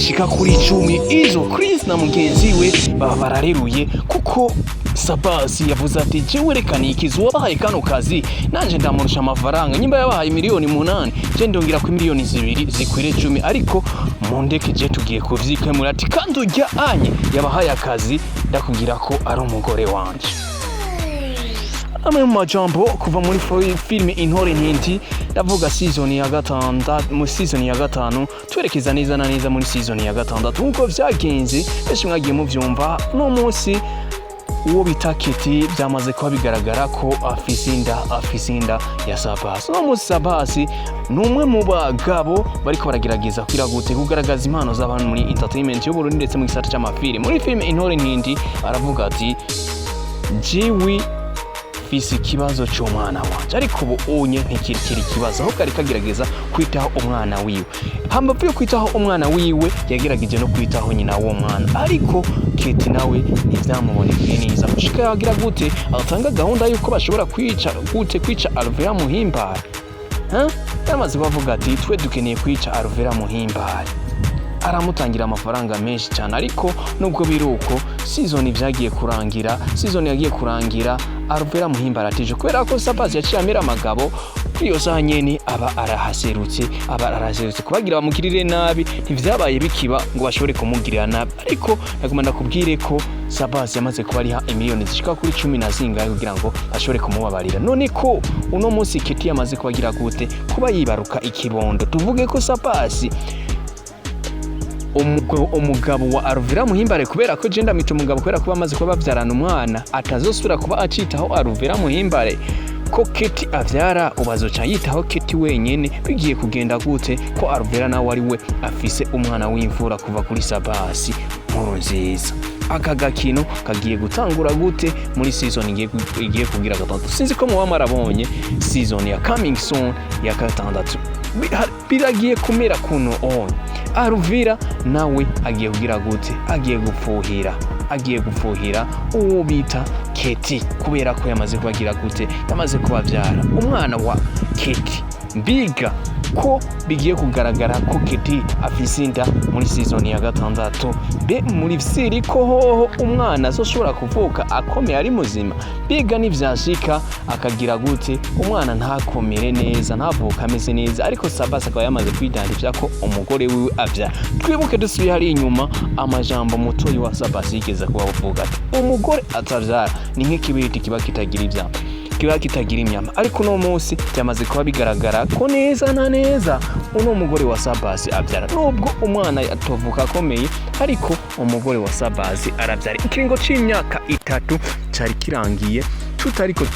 zishika kuri 10 izo Chris na mugenzi we baba barareruye kuko Sabasi yavuze ati jewe reka nikiza wabahaye kano kazi nanje ndamurusha amafaranga nyimba yabahaye miliyoni 8 je ndongira ku miliyoni 2 zikwire 10 ariko mundeke je tugiye kuvyikemura ati kandi ujya anye yabahaye akazi ndakugira ko ari umugore wanje. Amajambo kuva muri filime Intore Ntindi ndavuga season ya gatandatu mu season ya gatanu twerekeza neza na neza muri season ya gatandatu nkuko vyagenze benshi mwagiye muvyumva no munsi uwo bita Keti byamaze kuba bigaragara ko afisinda ya Sabasi. No munsi Sabasi numwe mu bagabo bariko baragerageza kwiragute kugaragaza impano z'abantu muri entertainment yo Burundi ndetse mu gisata cy'amafilime. Muri filime Intore Ntindi aravuga ati jiwi fisi kibazo cy'umwana wanje ariko ubu unye ntikirikira kibazo aho kari kagerageza kwitaho umwana wiwe hambavu yo kwitaho umwana wiwe yagerageje no kwitaho nyina wo mwana ariko Keti nawe ntivyamubonekeye neza gushika yagira gute atanga gahunda yuko bashobora kwica Alvera Muhimbare yamaze bavuga ati twe dukeneye kwica Alvera Muhimbare aramutangira amafaranga menshi cyane ariko nubwo biruko season yagiye kurangira Alvera Muhimbare atije kubera ko Sabasi yaciye amera amagabo iyo saha nyene aba arahaserutse kubagira bamugirire nabi ntivyabaye bikiba ngo bashobore kumugirira nabi ariko nagomba kubwire ko Sabasi yamaze kuba ari miliyoni zishika kuri 10 na zingahe kugira ngo ashobore kumubabarira. None ko uno munsi Keti yamaze kubagira gute kuba yibaruka ikibondo tuvuge ko Sabasi umugabo wa Alvera Muhimbare kubera ko je ndamita umugabo kubera ko bamaze kuba bavyarana umwana atazosubira kuba acitaho Alvera Muhimbare ko Keti avyara ubazoca yitaho Keti wenyene bigiye kugenda gute ko Alvera nawe ari we afise umwana w'imvura kuva kuri Sabasi nkuru nziza. Aka gakino kagiye gutangura gute muri season igiye kugira gatandatu sinzi ko muba marabonye season ya coming soon ya gatandatu biragiye kumera kuno on Alvera nawe agiye kugira gute agiye gufuhira uwo bita Keti kubera ko yamaze kubagira gute yamaze kubavyara umwana wa Keti biga ko bigiye kugaragara ko Keti afisinda muri season ya gatandatu be muri siri ko hoho umwana azoshobora kuvuka akomeye ari muzima biga nivyashika akagira gute umwana ntakomere neza ntavuka ameze neza ariko Sabasi akaba yamaze kwidandivya ko umugore wiwe avya. Twibuke dusubiye hari inyuma amajambo mutoyi wa Sabasi yigeze kuba uvuga ati umugore atavyara ni nk'ikibiriti kiba kitagira inyama ariko no munsi cyamaze kuba bigaragara ko neza na neza uno mugore wa Sabasi abyara nubwo umwana atovuka akomeye ariko umugore wa Sabasi arabyara ikiringo c'imyaka 3 cari kirangiye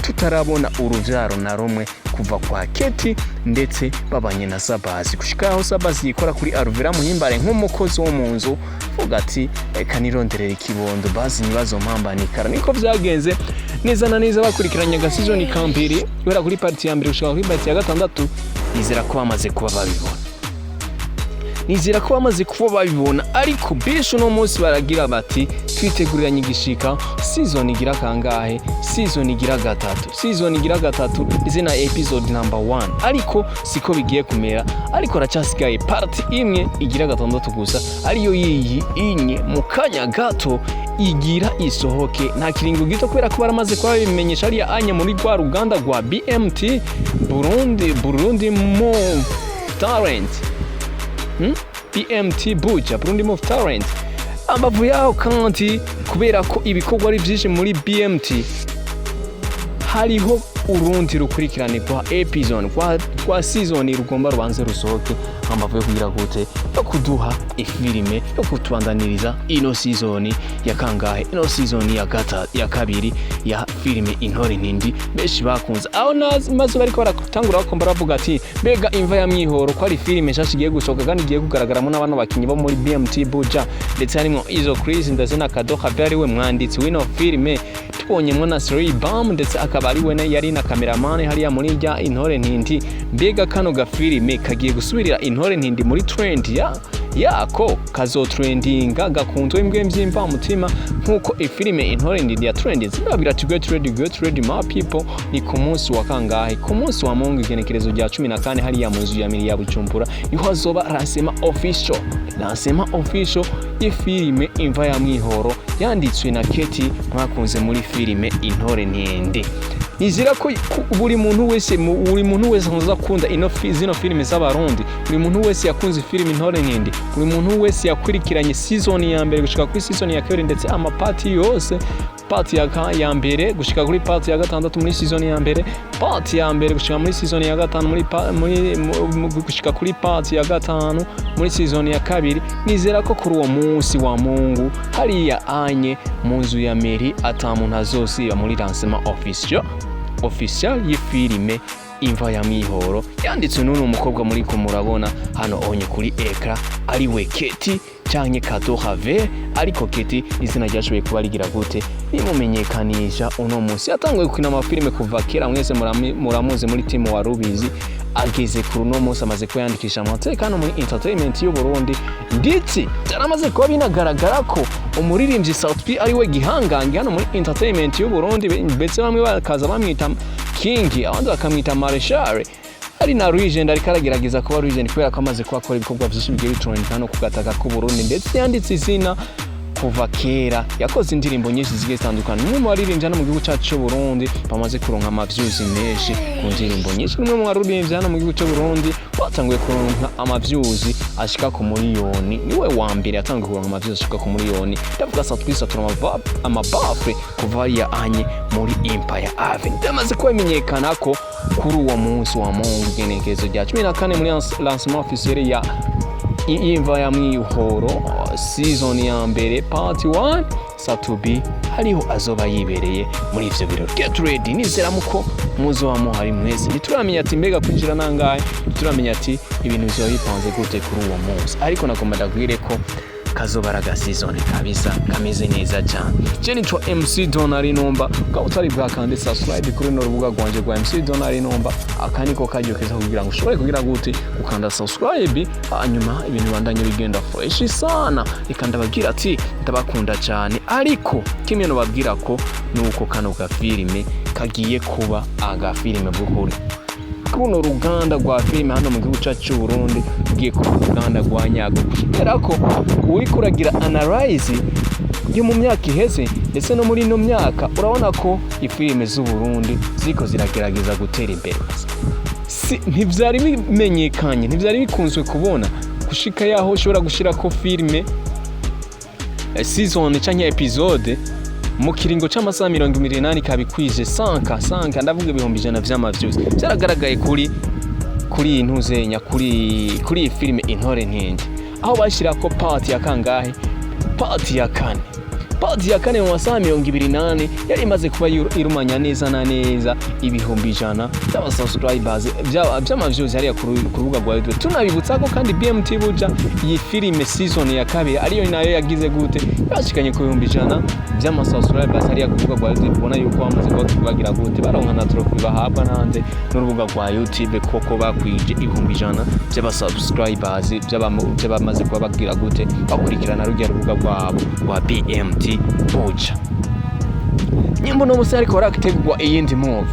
tutarabona uruvyaro na rumwe kuva kwa Keti ndetse babanye na Sabasi gushika aho Sabasi yikora kuri Alvera Muhimbare nk'umukozi wo mu nzu uvuga ati reka nironderera ikibondo bazi nibazo mpambanikara niko vyagenze neza na neza bakurikiranye ga season kambiri kubera kuri party ya mbere gushika kuri party ya gatandatu nizera ko bamaze kuba babibona ariko bisho no munsi baragira bati twiteguriranye igishika season igira kangahe season igira gatatu izina episode number 1 ariko siko bigiye kumera ariko racasigaye party imwe igira gatandatu gusa ariyo yiyi inye mu kanya gato igira isohoke nta kiringo gito kubera ko baramaze kuba bimenyesha ari anya muri rwa Ruganda rwa BMT Burundi Move Talent BMT Buja Burundi Move Talent ambavu yaho kandi kubera ko ibikorwa ari byinshi muri BMT hariho urundi rukurikirane kwa episode kwa season rugomba rubanze rusohoke ambavu yo kugira gute yo kuduha ifilime yo kutubandaniriza ino season ya kangahe ino season ya kabiri ya filime Intore Ntindi beshi bakunze aho maze bariko baratangura bakomba bavuga ati bega imva ya mwihoro ko ari filime shashigiye gusohoka kandi igiye kugaragaramo n'abantu bakinyi bo muri BMT Buja ndetse harimo izo Chris ndetse na Kadoka byari we mwanditsi wino filime tubonyemwo na Sri Bam ndetse akaba ari we yari na cameraman hariya muri ya Intore Ntindi bega kano ga filime kagiye gusubirira Intore Ntindi muri trend yako kazotrendinga gakunzwe imbwe mbyimva mutima nkuko ifilime Intore Ntindi ya trending zirabira ati get ready my people. Ni ku munsi wa kangahe? Ku munsi wa Mungu igenekerezo rya 14 hariya mu nzu ya miri ya Bujumbura niho hazoba lancement official y'ifilime Imva ya Mwihoro yanditswe na Keti mwakunze muri filime Intore Ntindi. Nizira ko buri muntu wese aza kunda zino filime z'abarundi, buri muntu wese yakunze filime Intore Ntindi, buri muntu wese yakurikiranye season ya mbere gushika kuri season ya kabiri ndetse amapati yose, part ya mbere gushika kuri part ya gatandatu muri season ya mbere, part ya mbere gushika muri season ya gatanu muri gushika kuri part ya gatanu muri season ya kabiri. Nizera ko kuri uwo munsi wa Mungu hariya anye mu nzu ya meri atamuntu azosiba muri lancement official y'ifilime Imva ya Mwihoro yanditswe n'uno mukobwa muri ko murabona hano onye kuri ekra ari we Keti canke Kato Have. Ariko Keti izina ryashoboye kuba rigira gute rimumenyekanisha uno munsi. Yatanguye gukina amafilime kuva kera, mwese muramuzi muri team wa Rubizi, ageze kuri uno munsi amaze kuyandikisha amateka hano muri entertainment y'u Burundi, ndetse byaramaze kuba binagaragara ko umuririmbyi South P ari we gihangange hano muri entertainment y'u Burundi, ndetse bamwe bakaza bamwita King, abandi bakamwita Marshal. Ari na Regent ariko aragerageza kuba Regent kubera ko amaze kuba ibikorwa byinshi bigiye bitrending hano ku gataka k'u Burundi, ndetse yanditse izina kuva kera, yakoze indirimbo nyinshi zigiye zitandukana. Umwe mu baririmbyi hano mu gihugu cyacu cy'u Burundi bamaze kuronka ama-views menshi ku ndirimbo nyinshi. Umwe mu baririmbyi hano mu gihugu cy'u Burundi batanguye kuronka ama-views ashika ku miliyoni, niwe wa mbere yatanguye kuronka ama-views ashika ku miliyoni. Ndavuga sa twisatura amabafre kuva ya anye muri Empire Avenue. Ndamaze kumenyekana ko kuri uwo munsi wa Mungu igenekerezo rya 14 muri lancement officiel ya Imva ya Mwihoro season ya mbere part 1 Satubi hariho azoba yibereye muri ivyo biro. Get ready, nizera muko muzoba hari mwese. Nituramenya ati mbega kwinjira nangahe, nituramenya ati ibintu bizoba bipanze gute kuri uwo munsi, ariko nagomba ndagwire ko kazobaraga season kabisa kameze neza cyane. Je nitwa MC Donari Nomba, ukaba utari bwakande subscribe kuri no rubuga rwanje rwa MC Donari Nomba, akaniko kajyo keza kugira ngo ushobore kugira gute ukanda subscribe, hanyuma ibintu bandanye bigenda fresh sana. Ikanda bagira ati ndabakunda cyane, ariko kimwe no babwira ko nuko kano ga filime kagiye kuba aga filime bukuri. Kuno ruganda rwa filime hano mu gihugu cyacu cy'u Burundi ugiye ku ruganda rwa nyago, kubera ko uri kuragira analyze yo mu myaka iheze ndetse no muri no myaka, urabona ko ifilime z'u Burundi ziko ziragerageza gutera imbere. Ntivyari bimenyekanye, ntivyari bikunzwe kubona gushika yaho ushobora gushira ko filime season canke episode mu kiringo c'amasaha 28 kabikwije sanka ndavuga ibihumbi 100 vy'ama-views. Byaragaragaye kuri intuzenya kuri filime Intore Ntindi, aho bashira ko part ya kangahe, part ya kane mu masaha 28 yari imaze kuba irumanya neza na neza ibihumbi 100 by'abasubscribers by'ama-views hariya ku rubuga rwa YouTube. Tunabibutsa ko kandi BMT buja iyi filime season ya kabiri ariyo nayo yagize gute yashikanye ku bihumbi 100 by'ama-subscribers hariya ku rubuga rwa YouTube. Ubona yuko bamaze kubagira gute baronka na trophy bahabwa nande n'urubuga rwa YouTube, koko bakwije ibihumbi 100 by'abasubscribers by'abamaze kuba bagira gute bakurikirana rujya rubuga rwabo rwa BMT buja. Nyimbo no musari ko rakitegwa iyindi move,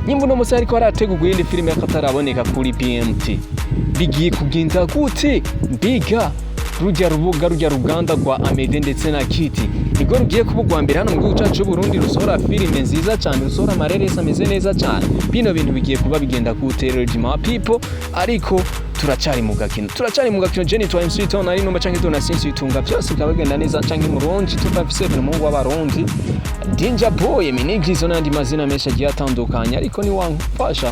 nyimbo no musari ko rategwa iyindi filime yakataraboneka kuri BMT, bigiye kugenda gute mbiga rujya ruganda rwa Amede ndetse na Kiti nigo rugiye kubugwa mbere hano mu gihugu cyacu Burundi, rusohora filime nziza cyane, rusohora amareresa ameze neza cyane. Bino bintu bigiye kuba bigenda gute my people, ariko turacari mu gakino je nitwa MC Donari Nomba canke Donasi itunga byose byabagenda neza canke muronji tupafise mu ngo w'abarundi Danger Boy minigizo nandi mazina menshi agiye atandukanye, ariko ni wamfasha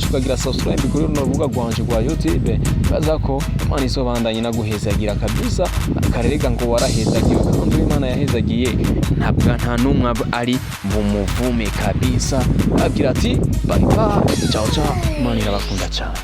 ukagira subscribe kuri runo rubuga rwanje rwa YouTube, baza ko Imana isobandanye naguhezagira kabisa. Akarerega ngo warahezagiye kandi Imana yahezagiye ntabwo nta numwe ari bumuvume kabisa. Agira ati bye bye, ciao ciao, Imana irabakunda cyane.